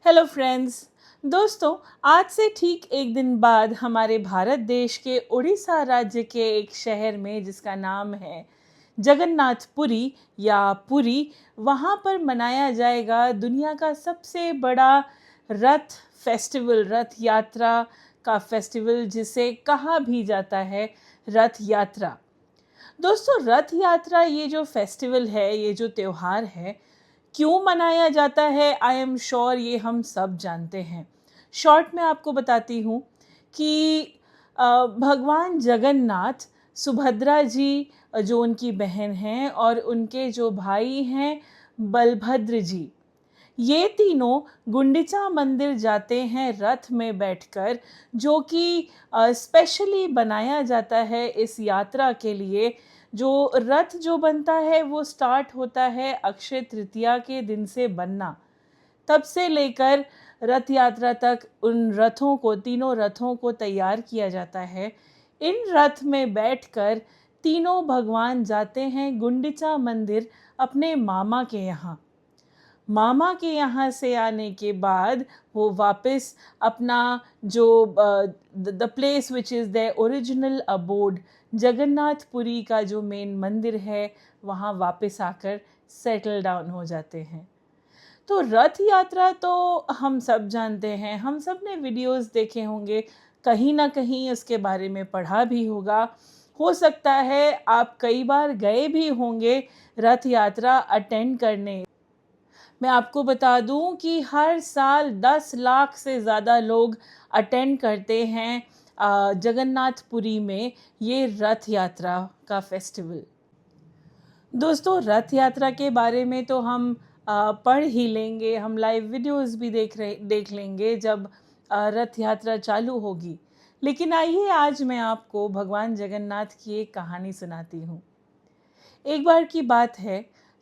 Hello friends. दोस्तों, आज से ठीक एक दिन बाद हमारे भारत देश के उड़ीसा राज्य के एक शहर में जिसका नाम है जगन्नाथपुरी या पुरी, वहाँ पर मनाया जाएगा दुनिया का सबसे बड़ा रथ फेस्टिवल, रथ यात्रा का फेस्टिवल, जिसे कहा भी जाता है रथ यात्रा। दोस्तों, रथ यात्रा ये जो फेस्टिवल है, ये जो त्योहार है, क्यों मनाया जाता है, आई एम श्योर ये हम सब जानते हैं। शॉर्ट में आपको बताती हूँ कि भगवान जगन्नाथ, सुभद्रा जी जो उनकी बहन हैं, और उनके जो भाई हैं बलभद्र जी, ये तीनों गुंडिचा मंदिर जाते हैं रथ में बैठकर, जो कि स्पेशली बनाया जाता है इस यात्रा के लिए। जो रथ जो बनता है वो स्टार्ट होता है अक्षय तृतीया के दिन से बनना। तब से लेकर रथ यात्रा तक उन रथों को, तीनों रथों को तैयार किया जाता है। इन रथ में बैठकर तीनों भगवान जाते हैं गुंडिचा मंदिर अपने मामा के यहाँ। मामा के यहाँ से आने के बाद वो वापस अपना जो the place which is the original abode, Jagannathpuri का जो मेन मंदिर है, वहाँ वापस आकर सेटल डाउन हो जाते हैं। तो रथ यात्रा तो हम सब जानते हैं, हम सब ने वीडियोस देखे होंगे, कहीं ना कहीं उसके बारे में पढ़ा भी होगा। हो सकता है आप कई बार गए भी होंगे रथ यात्रा अटेंड करने। मैं आपको बता दूं कि हर साल 10 लाख से ज़्यादा लोग अटेंड करते हैं जगन्नाथपुरी में ये रथ यात्रा का फेस्टिवल। दोस्तों, रथ यात्रा के बारे में तो हम पढ़ ही लेंगे, हम लाइव वीडियोस भी देख लेंगे जब रथ यात्रा चालू होगी। लेकिन आइए, आज मैं आपको भगवान जगन्नाथ की एक कहानी सुनाती हूँ। एक बार की बात है,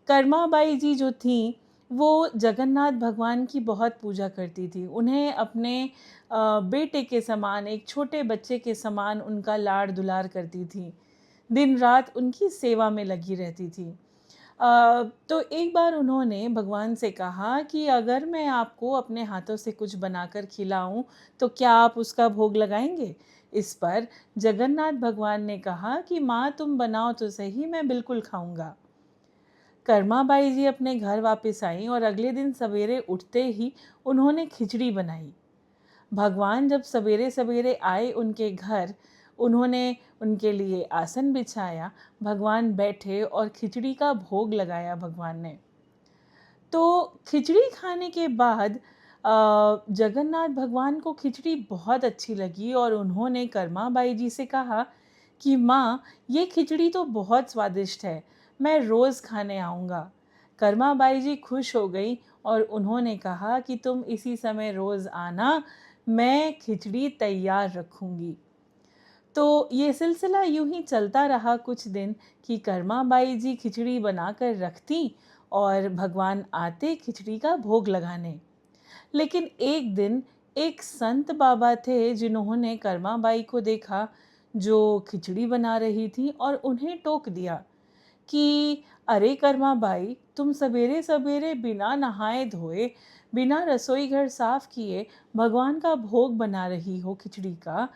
कर्माबाई जी जो थीं, वो जगन्नाथ भगवान की बहुत पूजा करती थी। उन्हें अपने बेटे के समान, एक छोटे बच्चे के समान उनका लाड़ दुलार करती थी। दिन रात उनकी सेवा में लगी रहती थी। तो एक बार उन्होंने भगवान से कहा कि अगर मैं आपको अपने हाथों से कुछ बनाकर खिलाऊं तो क्या आप उसका भोग लगाएंगे? इस पर जगन्नाथ भगवान ने कहा कि माँ, तुम बनाओ तो सही, मैं बिल्कुल खाऊंगा। कर्माबाई जी अपने घर वापस आईं और अगले दिन सवेरे उठते ही उन्होंने खिचड़ी बनाई। भगवान जब सवेरे सवेरे आए उनके घर, उन्होंने उनके लिए आसन बिछाया, भगवान बैठे और खिचड़ी का भोग लगाया भगवान ने। तो खिचड़ी खाने के बाद जगन्नाथ भगवान को खिचड़ी बहुत अच्छी लगी और उन्होंने कर्माबाई जी से कहा कि माँ, ये खिचड़ी तो बहुत स्वादिष्ट है, मैं रोज़ खाने आऊँगा। कर्माबाई जी खुश हो गई और उन्होंने कहा कि तुम इसी समय रोज़ आना, मैं खिचड़ी तैयार रखूँगी। तो ये सिलसिला यूं ही चलता रहा कुछ दिन कि कर्माबाई जी खिचड़ी बनाकर रखती और भगवान आते खिचड़ी का भोग लगाने। लेकिन एक दिन एक संत बाबा थे जिन्होंने कर्माबाई को देखा जो खिचड़ी बना रही थी, और उन्हें टोक दिया कि अरे कर्माबाई, तुम सवेरे सवेरे बिना नहाए धोए, बिना रसोई घर साफ किए भगवान का भोग बना रही हो खिचड़ी का,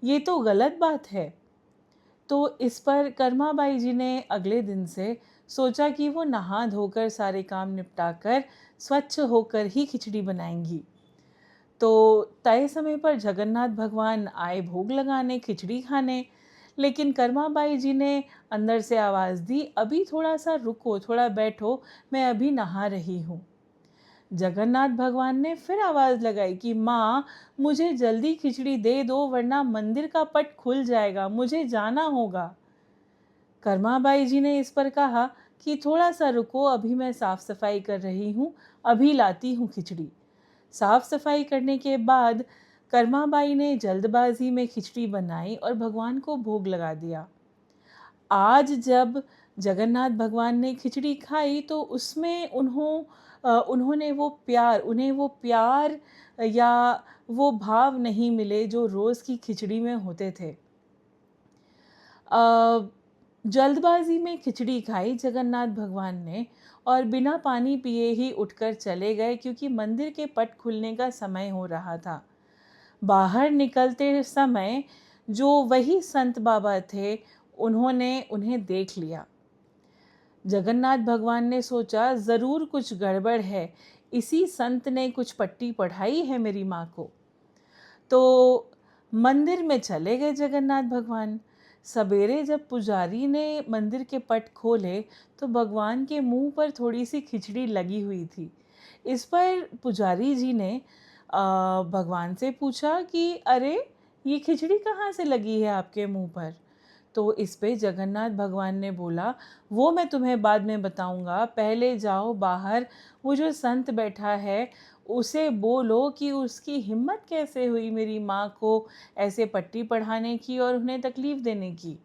ये तो गलत बात है। तो इस पर कर्माबाई जी ने अगले दिन से सोचा कि वो नहा धोकर सारे काम निपटाकर स्वच्छ होकर ही खिचड़ी बनाएंगी। तो तय समय पर जगन्नाथ भगवान आए भोग लगाने, खिचड़ी खाने। लेकिन कर्माबाई जी ने अंदर से आवाज़ दी, अभी थोड़ा सा रुको, थोड़ा बैठो, मैं अभी नहा रही हूँ। जगन्नाथ भगवान ने फिर आवाज़ लगाई कि माँ, मुझे जल्दी खिचड़ी दे दो वरना मंदिर का पट खुल जाएगा, मुझे जाना होगा। कर्माबाई जी ने इस पर कहा कि थोड़ा सा रुको, अभी मैं साफ सफाई कर रही हूँ, अभी लाती हूँ खिचड़ी। साफ सफाई करने के बाद कर्माबाई ने जल्दबाजी में खिचड़ी बनाई और भगवान को भोग लगा दिया। आज जब जगन्नाथ भगवान ने खिचड़ी खाई तो उसमें उन्होंने उन्हें वो प्यार या वो भाव नहीं मिले जो रोज़ की खिचड़ी में होते थे। जल्दबाजी में खिचड़ी खाई जगन्नाथ भगवान ने, और बिना पानी पिए ही उठकर चले गए, क्योंकि मंदिर के पट खुलने का समय हो रहा था। बाहर निकलते समय जो वही संत बाबा थे, उन्होंने उन्हें देख लिया। जगन्नाथ भगवान ने सोचा, ज़रूर कुछ गड़बड़ है, इसी संत ने कुछ पट्टी पढ़ाई है मेरी माँ को। तो मंदिर में चले गए जगन्नाथ भगवान। सवेरे जब पुजारी ने मंदिर के पट खोले तो भगवान के मुंह पर थोड़ी सी खिचड़ी लगी हुई थी। इस पर पुजारी जी ने भगवान से पूछा कि अरे, ये खिचड़ी कहाँ से लगी है आपके मुंह पर? तो इस पे जगन्नाथ भगवान ने बोला, वो मैं तुम्हें बाद में बताऊंगा, पहले जाओ बाहर, वो जो संत बैठा है उसे बोलो कि उसकी हिम्मत कैसे हुई मेरी माँ को ऐसे पट्टी पढ़ाने की और उन्हें तकलीफ़ देने की।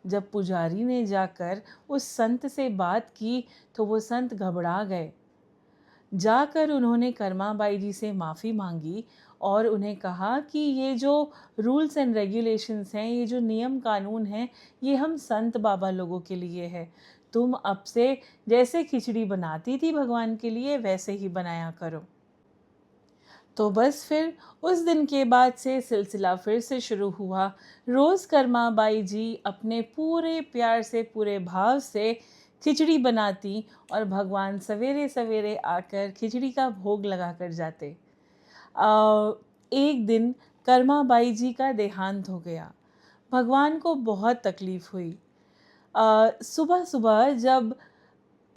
जब पुजारी ने जाकर उस संत से बात की तो वो संत घबरा गए। जाकर उन्होंने कर्माबाई जी से माफ़ी मांगी और उन्हें कहा कि ये जो रूल्स एंड रेगुलेशंस हैं, ये जो नियम कानून हैं, ये हम संत बाबा लोगों के लिए है। तुम अब से जैसे खिचड़ी बनाती थी भगवान के लिए, वैसे ही बनाया करो। तो बस फिर उस दिन के बाद से सिलसिला फिर से शुरू हुआ। रोज़ कर्माबाई जी अपने पूरे प्यार से, पूरे भाव से खिचड़ी बनाती और भगवान सवेरे सवेरे आकर खिचड़ी का भोग लगा कर जाते। एक दिन कर्माबाई जी का देहांत हो गया। भगवान को बहुत तकलीफ़ हुई। सुबह सुबह जब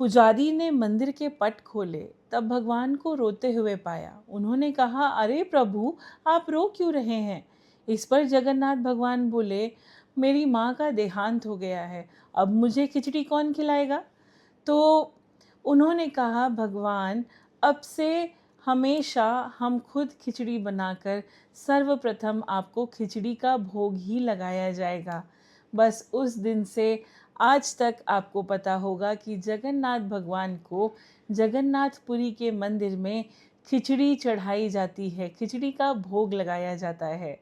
पुजारी ने मंदिर के पट खोले तब भगवान को रोते हुए पाया। उन्होंने कहा, अरे प्रभु, आप रो क्यों रहे हैं? इस पर जगन्नाथ भगवान बोले, मेरी माँ का देहांत हो गया है, अब मुझे खिचड़ी कौन खिलाएगा? तो उन्होंने कहा, भगवान, अब से हमेशा हम खुद खिचड़ी बनाकर सर्वप्रथम आपको खिचड़ी का भोग ही लगाया जाएगा। बस उस दिन से आज तक आपको पता होगा कि जगन्नाथ भगवान को जगन्नाथपुरी के मंदिर में खिचड़ी चढ़ाई जाती है, खिचड़ी का भोग लगाया जाता है।